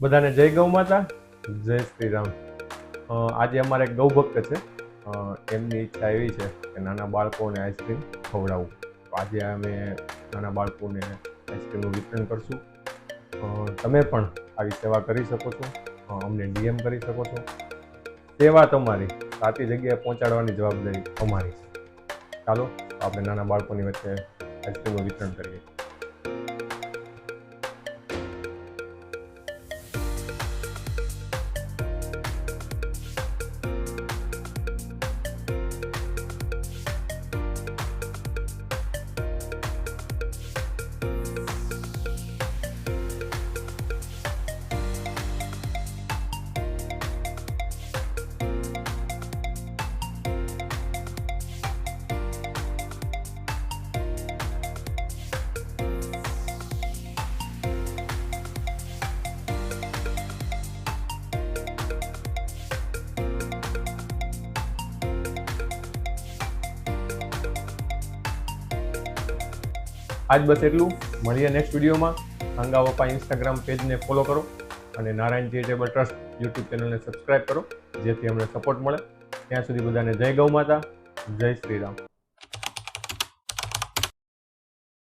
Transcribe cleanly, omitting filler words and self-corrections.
બધાને જય ગૌ માતા, જય શ્રી રામ। આજે અમારે એક ગૌ ભક્ત છે, એમની ઈચ્છા એવી છે કે નાના બાળકોને આઈસ્ક્રીમ ખવડાવવું। તો આજે અમે નાના બાળકોને આઈસ્ક્રીમનું વિતરણ કરશું। તમે પણ આવી સેવા કરી શકો છો, અમને ડીએમ કરી શકો છો। સેવા તમારી, સાચી જગ્યાએ પહોંચાડવાની જવાબદારી અમારી છે। ચાલો આપણે નાના બાળકોની વચ્ચે આઈસ્ક્રીમનું વિતરણ કરીએ। આજ બસ એટલું। મળીએ નેક્સ્ટ વિડીયોમાં। હંગા વપા ઇન્સ્ટાગ્રામ પેજને ફોલો કરો અને નારાયણ ચેરિટેબલ ટ્રસ્ટ યુટ્યુબ ચેનલને સબસ્ક્રાઈબ કરો, જેથી અમને સપોર્ટ મળે। ત્યાં સુધી બધાને જય ગૌ માતા, જય શ્રી રામ।